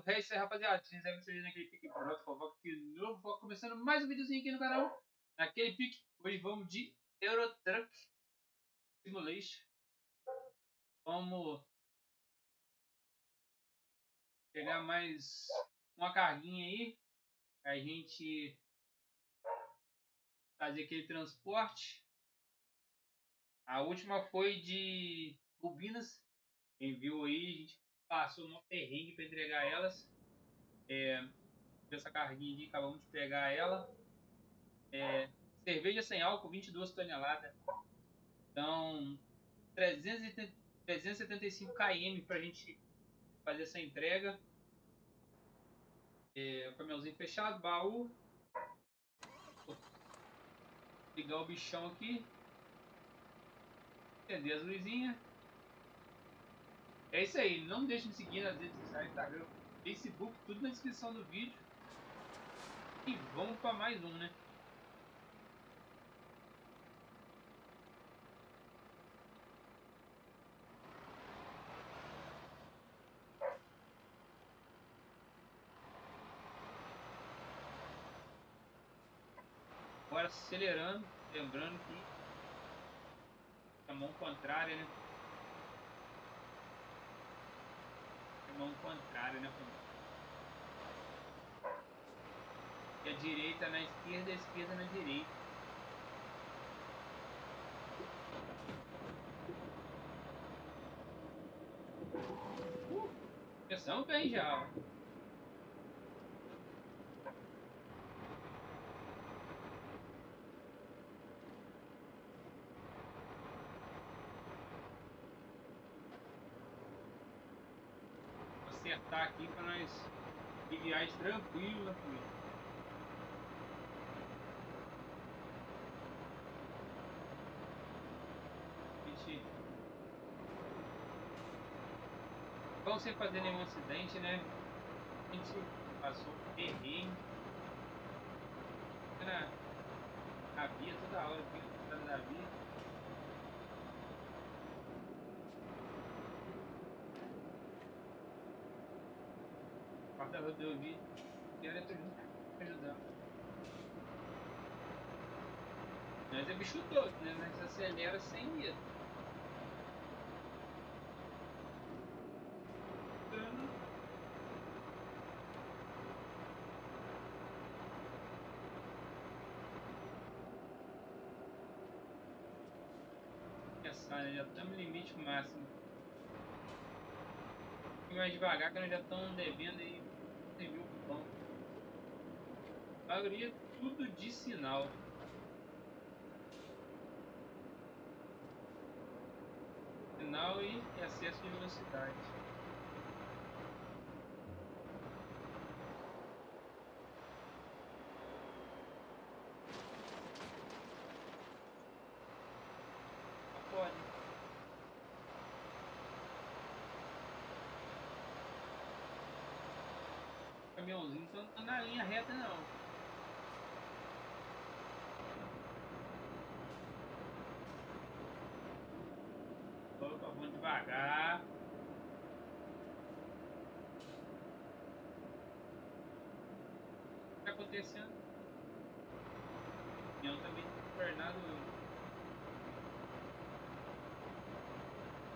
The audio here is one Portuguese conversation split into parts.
É isso aí, rapaziada. Se quiser vocês naquele pique pronto, fofoca aqui de novo. Foca começando mais um videozinho aqui no canal. Naquele pique. Hoje vamos de Euro Truck Simulation. Vamos pegar mais uma carguinha aí. A gente fazer aquele transporte. A última foi de bobinas. Quem viu aí, a gente passou no perrengue para entregar elas. Essa carguinha aqui, acabamos de pegar ela. Cerveja sem álcool, 22 toneladas. Então, 375 km para a gente fazer essa entrega. O caminhãozinho fechado, baú. Vou ligar o bichão aqui. Acender as luzinhas. É isso aí. Não deixe de me seguir nas redes sociais, Instagram, Facebook, tudo na descrição do vídeo. E vamos para mais um, né? Agora acelerando, lembrando que a mão contrária, né? A mão contrária, né? E a direita na esquerda, a esquerda na direita. Começamos bem já, ó. Acertar aqui para nós ir viagem tranquilo, né, família? Vamos sem fazer nenhum acidente, né? A gente passou perrengue na via toda hora, aqui na da via. Quarta rodovia, quero junto pra ajudar. Nós é bicho doido, né? Nós acelera sem medo. Pensar, né? Já estamos no limite máximo. E mais devagar que nós já estamos devendo aí 100 mil pão. A maioria tudo de sinal. Sinal e excesso de velocidade. Pode. O caminhãozinho não tá na linha reta não. Opa, vamos devagar. O que tá acontecendo? O caminhão também tá tornado hoje.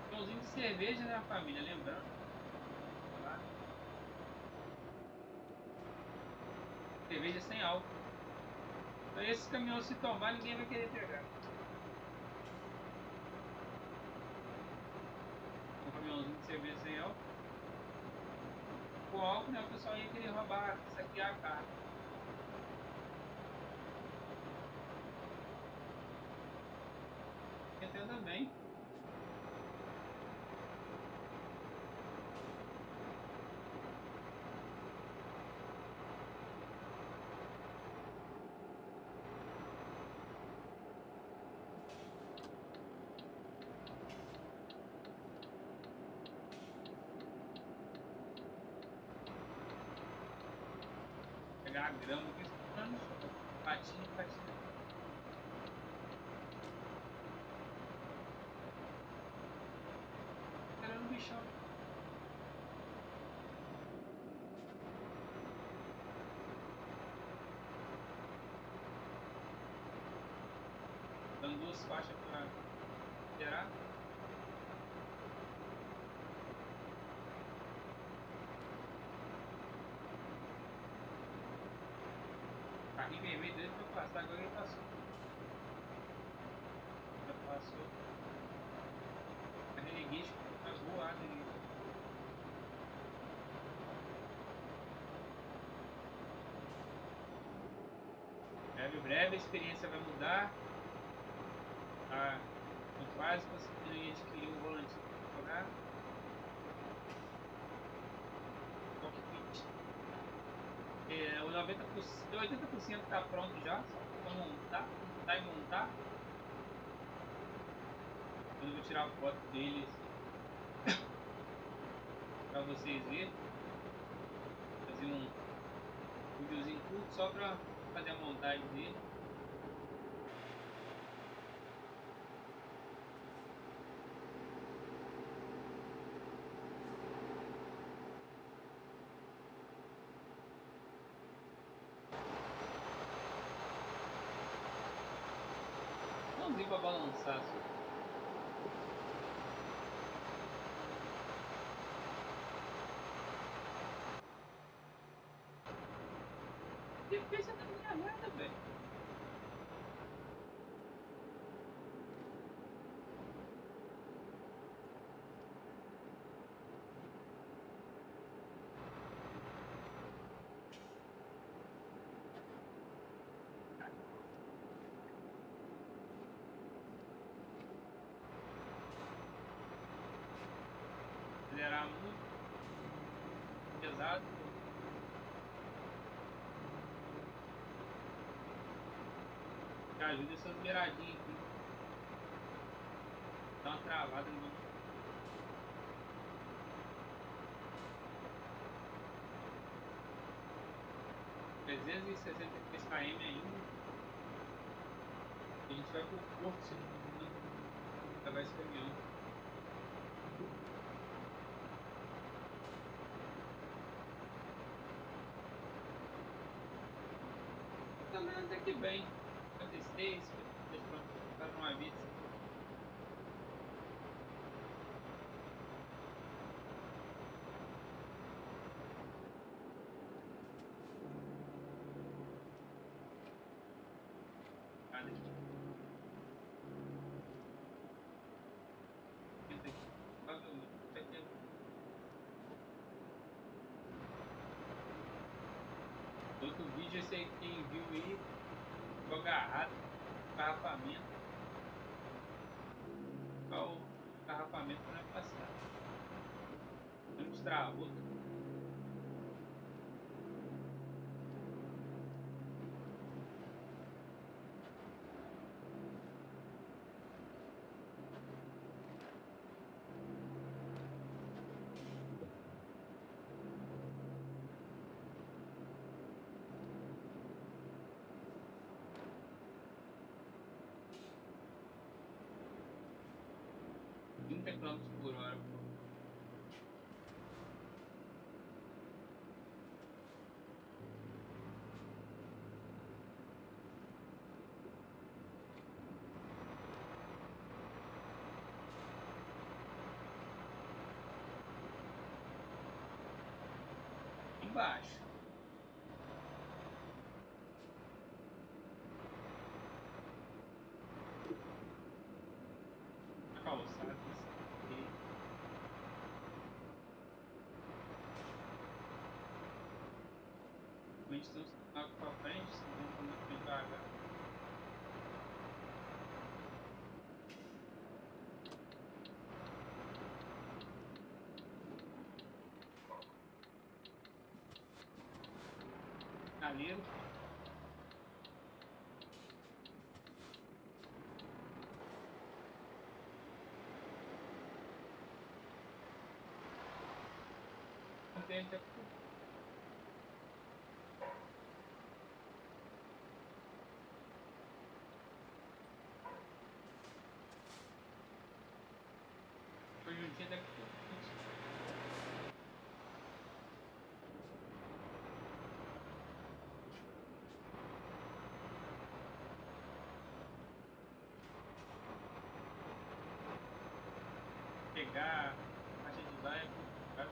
Caminhãozinho de cerveja, né, família? Lembrando. Lá. Cerveja sem álcool. Então, esse caminhão, se tomar, ninguém vai querer pegar. Um caminhãozinho de cerveja sem álcool. Com álcool, né, o pessoal ia querer roubar, saquear a carga. Entenda bem. Pegar a grama aqui, patinho, patinho. Esperando o bichão. duas faixas para gerar. Carrinho vermelho dele para passar, agora ele passou. Já passou. A Renegade tá voada ali. Breve a experiência vai mudar. Tá quase conseguindo adquirir um volantinho para jogar. Cockpit. O 80% está pronto já. Só montar e montar. Eu vou tirar a foto deles para vocês verem. Fazer um videozinho curto só para fazer a montagem dele. Vamos vir para balançar. Defesa da minha merda, velho. Acelerar muito pesado. Que ajuda essas beiradinhas aqui. Dá uma travada no 363 km ainda. A gente vai pro porto, se não me engano, levar esse caminhão. Tá andando até que bem. 56, 52 km para uma vez. Outro vídeo, esse aí quem viu aí, ficou agarrado no engarrafamento. Olha o engarrafamento para passar. Não destravou. km/h. Embaixo. A calçada. A gente tem um sinal para frente, segundo muito devagar. Sinaleiro. Contente. Conjuntinho daqui. pegar a parte de lá é complicado.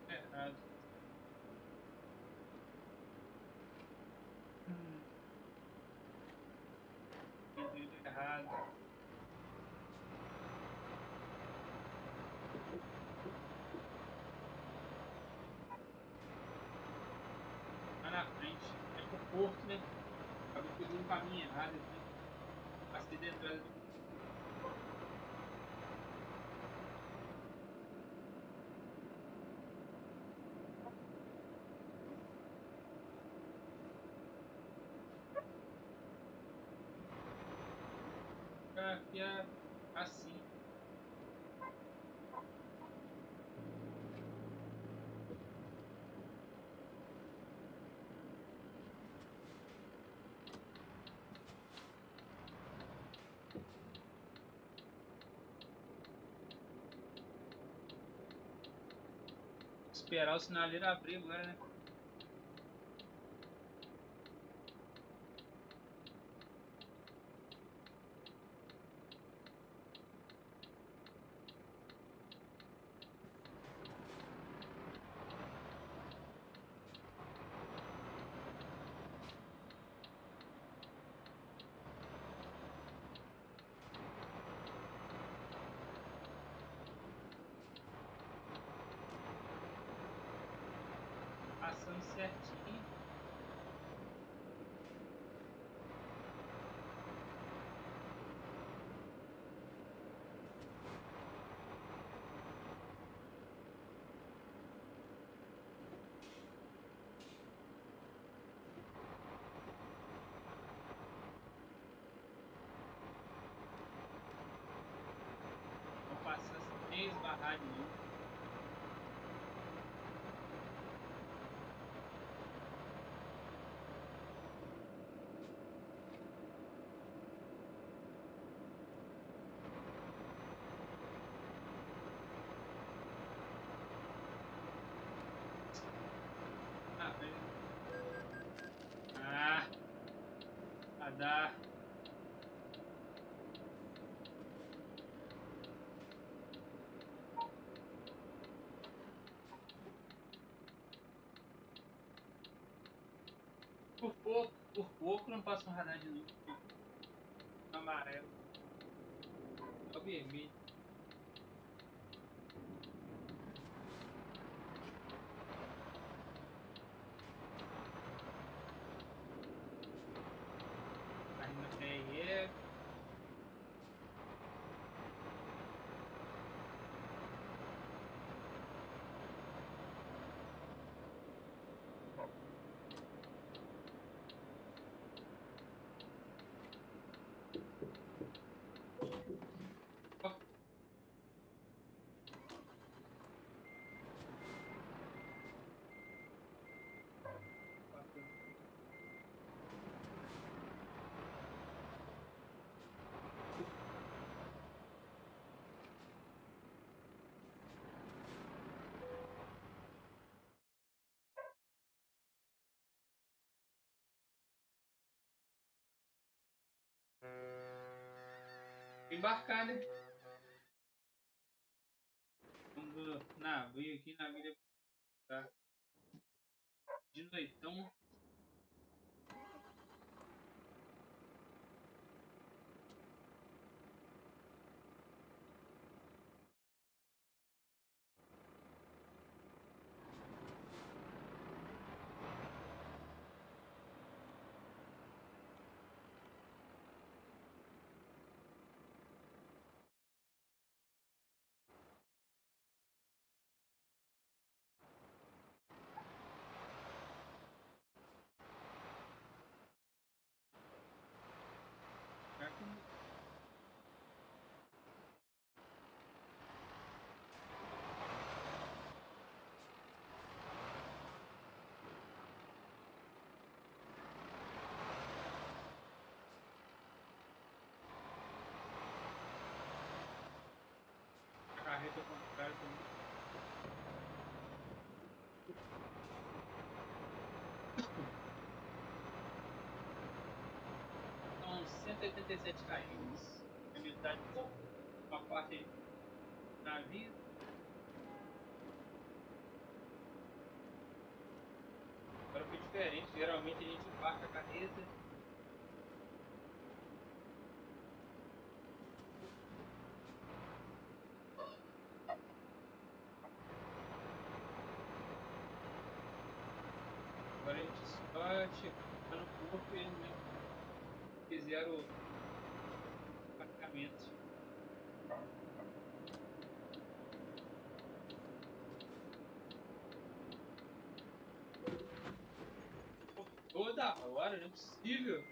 Errado. Entendi errado. Lá na frente. É pro porto, né? Acabei pegando um caminho errado aqui. Passei da entrada do aqui assim. Esperar o sinaleiro abrir agora, né? Passando certinho. Vou passar sem esbarrar de novo. Ah, velho. Ah, a dar. Por pouco não passa um radar de novo. Amarelo. É o vermelho. Ainda é. Ó, passando. Embarcar, né? Vamos no navio aqui, navio tá de noitão. Tá com a carreta ao contrário também. 187 km. A metade uma parte aí na vida. Agora foi diferente. Geralmente a gente embarca a carreta. Agora a gente só chega no corpo e eles mesmo fizeram o apartamento. Toda hora, não é possível.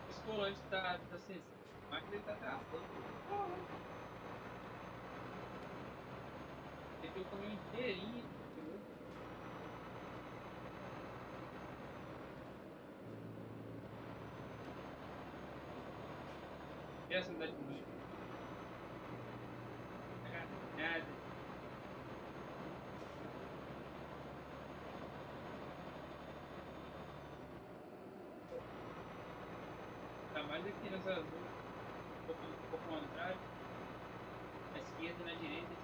Esse volante tá sensível, mas ele tá travando. Ele tem o caminhão inteirinho. E essa andar de noite? Nada. Ainda mais aqui nessa zona, um pouco ao contrário. Na esquerda e na direita.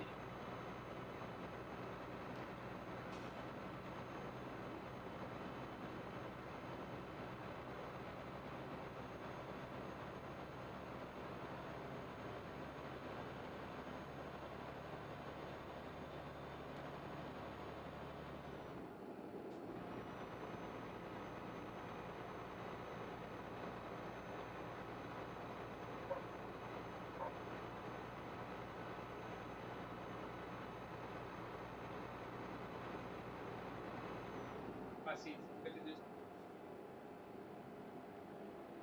Passei de 52.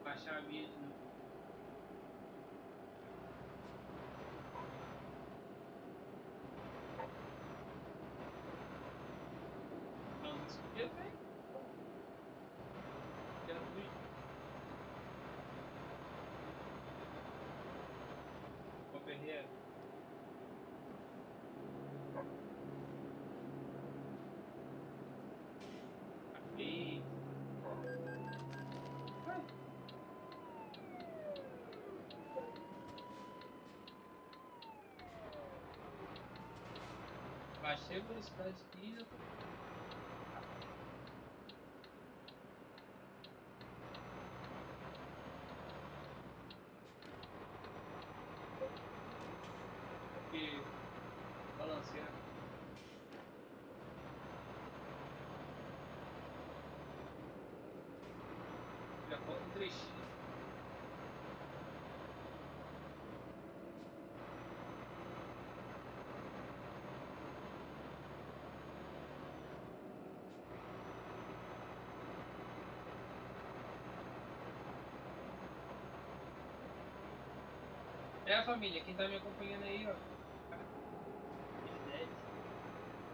Baixar a via de novo. Não, não subia, velho. Já fui. Vou perder. Acabei. Baixei a velocidade aqui. Porque balancear. Já falta um trechinho. É, família, quem tá me acompanhando aí, ó.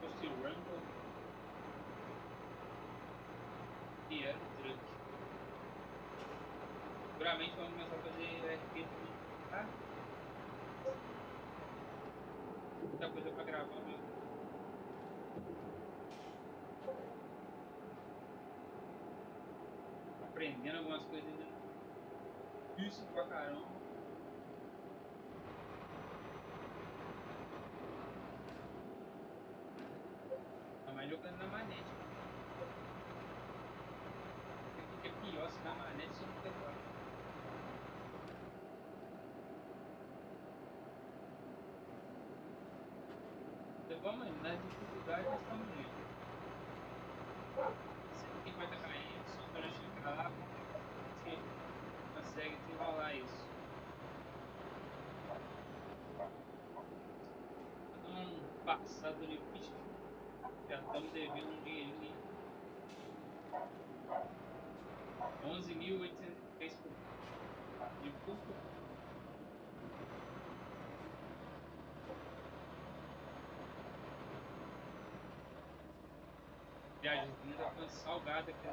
Postil Rumble e era o truck. Seguramente vamos começar a fazer RP também, tá? Muita coisa pra gravar mesmo. Aprendendo algumas coisas ainda. Isso pra caramba. Tá mais jogando na manete. O que é pior se na manete só no teclado. Vamos, nas dificuldades nós estamos indo. Sempre vai estar caindo, só para chegar lá, você consegue desenrolar isso. Passado do limite, já estamos devendo um dinheirinho. 11.803 de culpa. Viagemzinha tá ficando salgada aqui.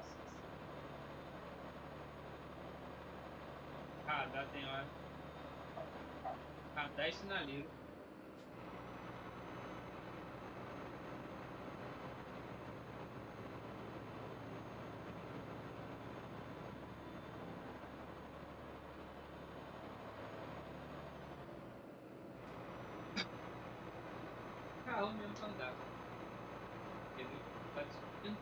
radar tem hora. Radar e sinaleiro. Carro mesmo pra andar. Entendeu? Tá discutindo.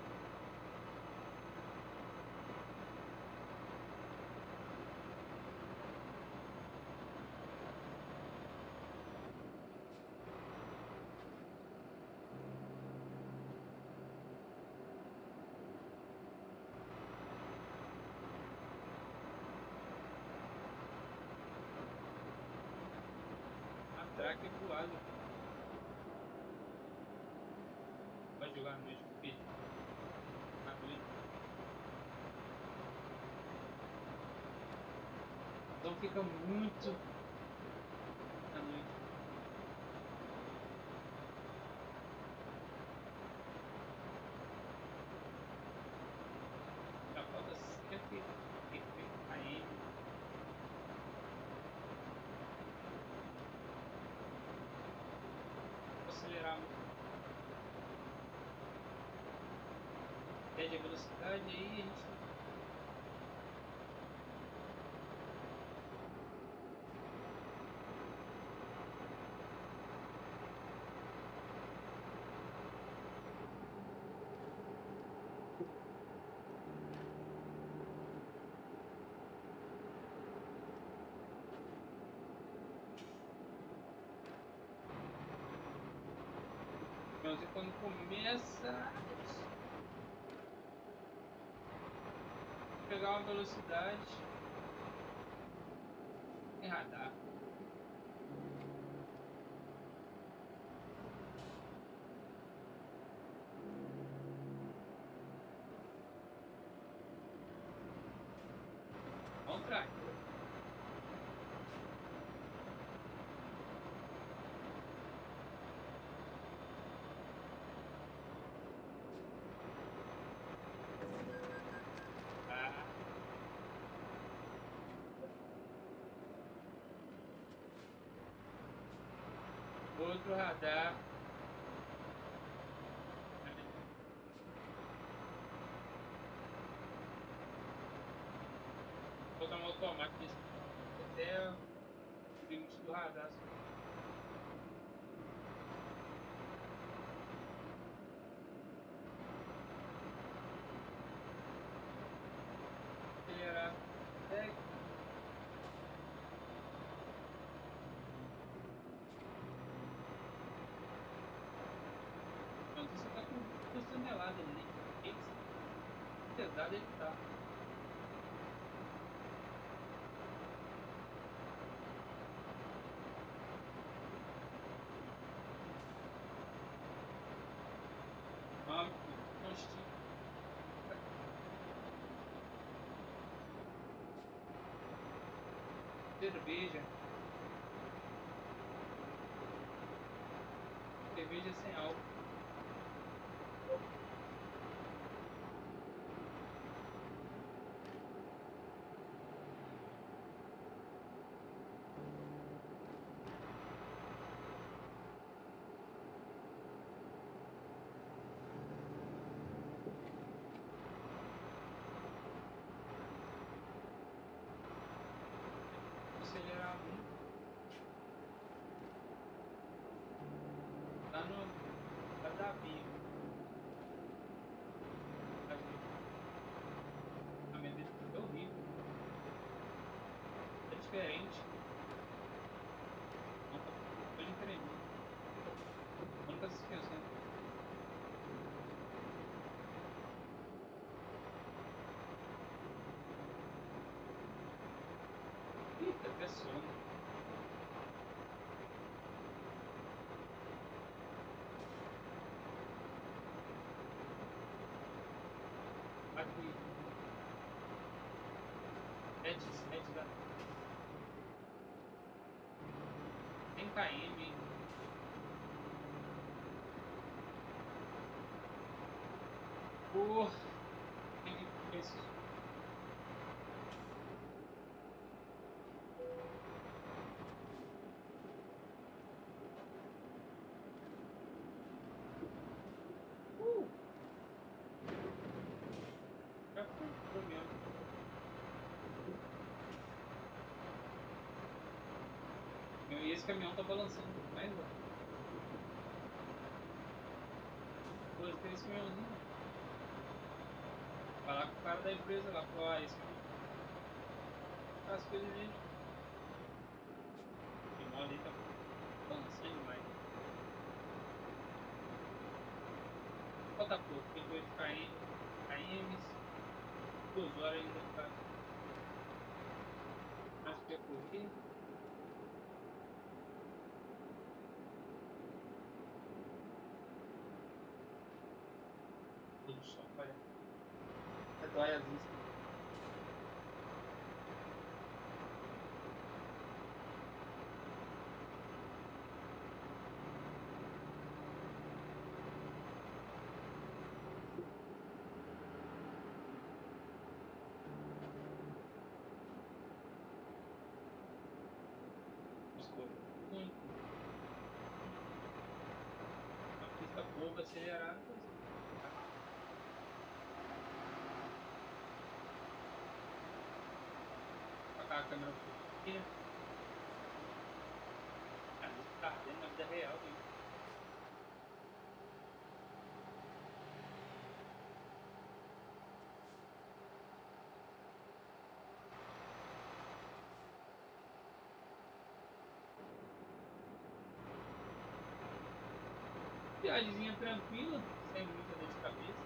Atraque voado. Pode jogar à noite, filho. À noite. Então fica muito à noite. Já falta 130 km. Vou acelerar muito. Pede a velocidade aí a gente. Mas quando começa a pegar uma velocidade em radar. Contrário. Outro radar. Vou botar um automático até o limite do radar. Acelerar até. Mas você tá com 2 toneladas ali. Pesado ele tá. Cerveja. Cerveja sem álcool. Acelerar muito. Tá no. Tá da via. A minha vida é horrível. É diferente. Nunca diferente. Nunca se pensando. Eita, até sono. Aqui. 7 da 100 km. Por. Tem que. E esse caminhão tá balançando demais, ó. Pô, esse caminhãozinho, ó. Falar com o cara da empresa lá, falar, esse caminhão tá as coisas nele. O caminhão ali tá balançando demais. Falta pouco, 28 km, 2 horas ainda pra percorrer. Todo sol, olha. É dói a vista. Escolha muito. Uma pista boa pra acelerar, não precisa. Tacar a câmera um pouquinho aqui, né? Ah, isso tá ardendo na vida real, né? Viagemzinha tranquila, sem muita dor de cabeça.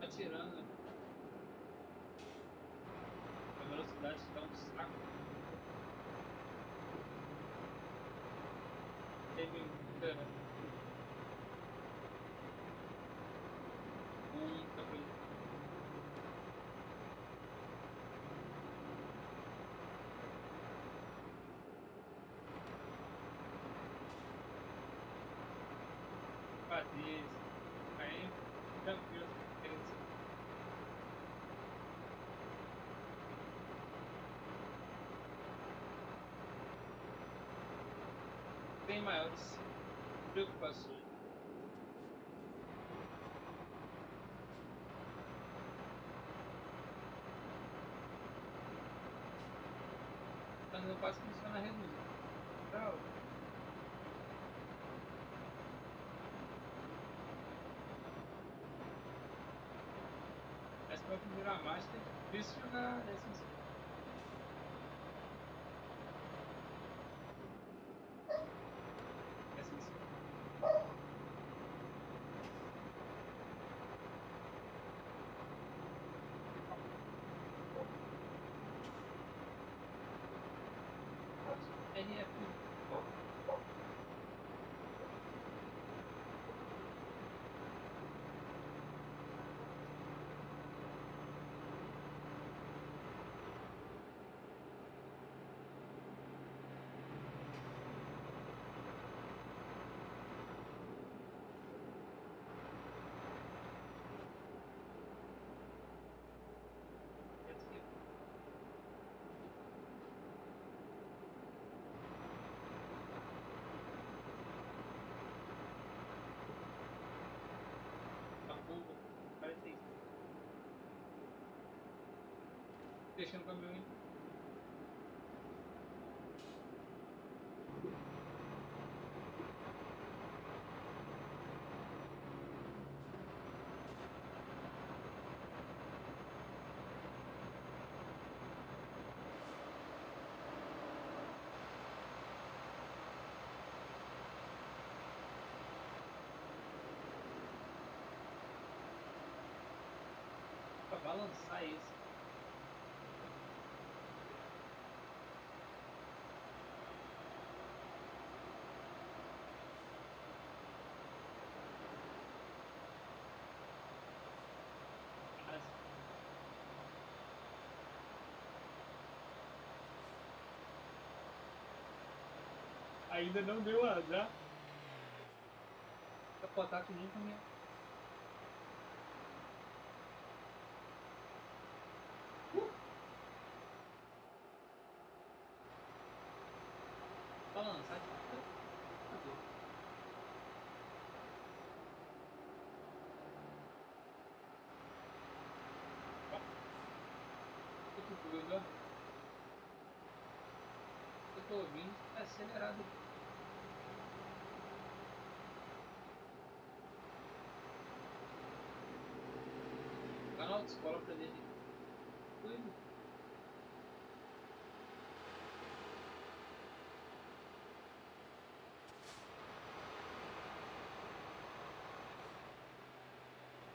Atirando, né? A velocidade tá um saco. Teve muita coisa. Fazer aí tranquilo. Sem maiores preocupações. Mas eu quase funciona reduzir. Legal. Mas pra virar marcha tem que pressionar essa. RF. A curva 45. Deixando o caminhão ir. Pra balançar esse. Ainda não deu azar. Capotar com nenhum caminhão. Balançar de tudo. Eu tô ouvindo, tá acelerado. Lá na autoescola pra dirigir. Doido.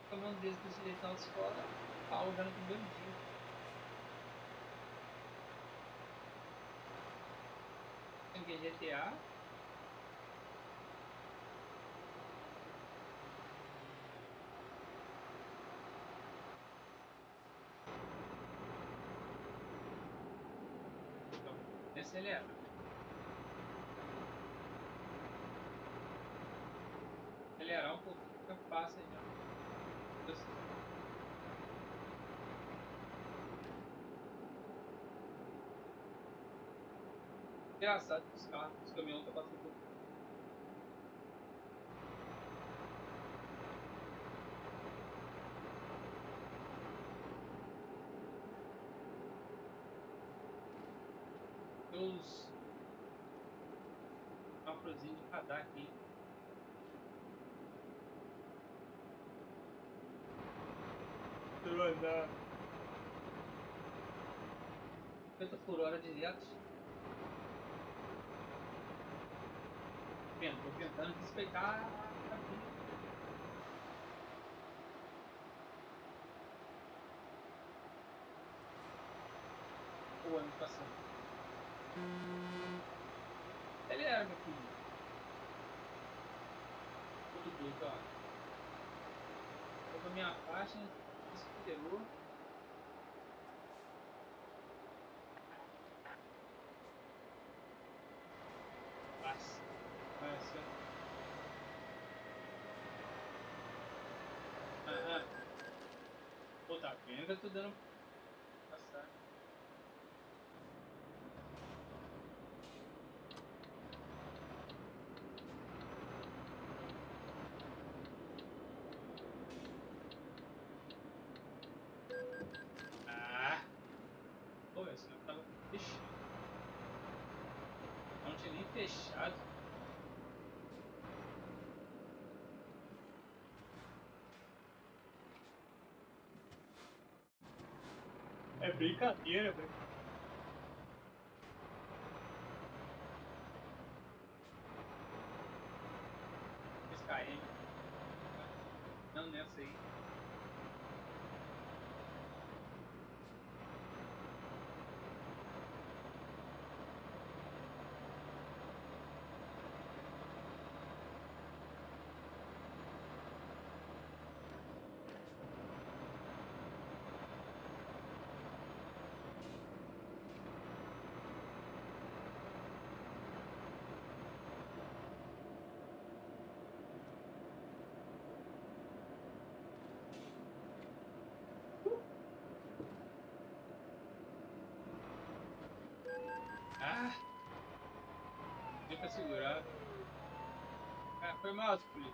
Tomando desde que eu direito na autoescola, pau já no primeiro dia. Tem que GTA. Então, acelera. Acelerar um pouquinho, fica fácil já. Engraçado que os carros, os caminhões estão passando por os macrozinhos de radar aqui. Eu vou andar 50 por hora direto. Tô tentando respeitar a vida. O ano passando. Ele era, meu filho. Tudo doido, ó. Tô com a minha faixa, escuderou. Nossa. Aham. Pô, tá vendo que eu tô dando passar. Ah! Pô, esse não tava fechado. Não tinha nem fechado. É brincadeira, velho. SKM. Não nessa aí. Ah! Deu pra segurar. Ah, foi mal, Tulio.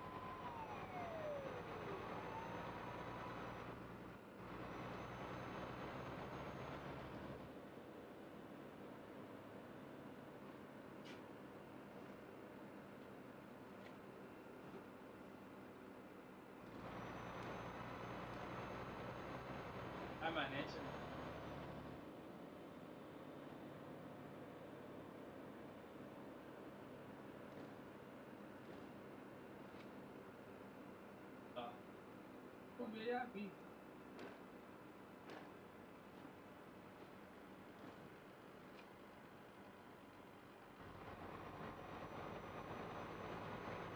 A manete. Ó. Vamos ver a vida.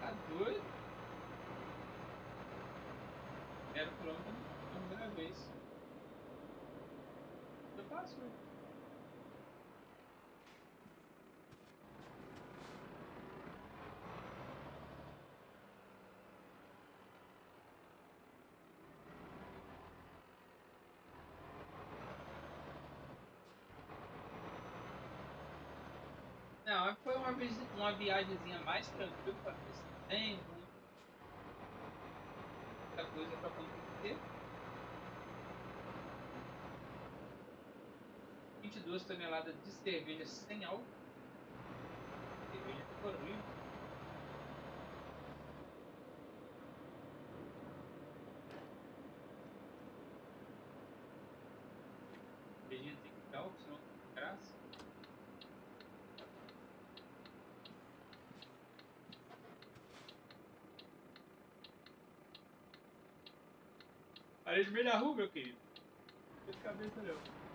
Tá doido? 0 km na primeira vez. Eu faço. Não, foi uma viagemzinha mais tranquila para ver se tem muita coisa para acontecer. 22 toneladas de cerveja sem álcool. Cerveja de barulho. Cervejinha tem que dar álcool, senão não tem graça. Parei no meio da rua, meu querido. Não tem cabeça não.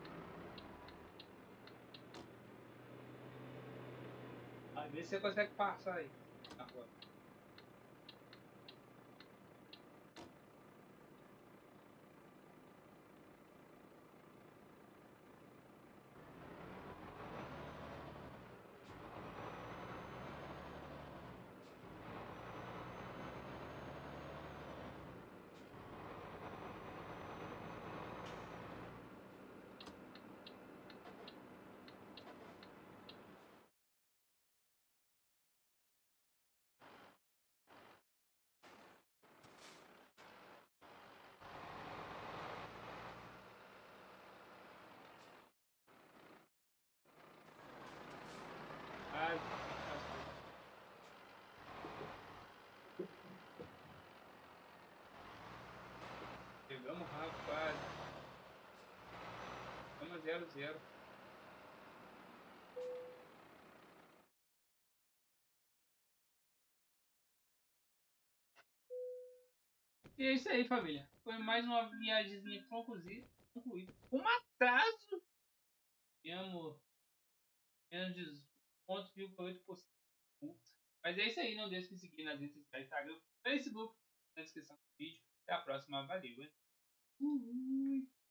Às vezes você consegue passar aí na rua. Ai, pegamos o rabo quase. Estamos 0-0. E é isso aí, família. Foi mais uma viagemzinha concluída. Um atraso. Temos menos de 0,8% de multa. Mas é isso aí. Não deixe de seguir nas redes sociais, Instagram, Facebook, na descrição do vídeo. Até a próxima. Valeu, hein?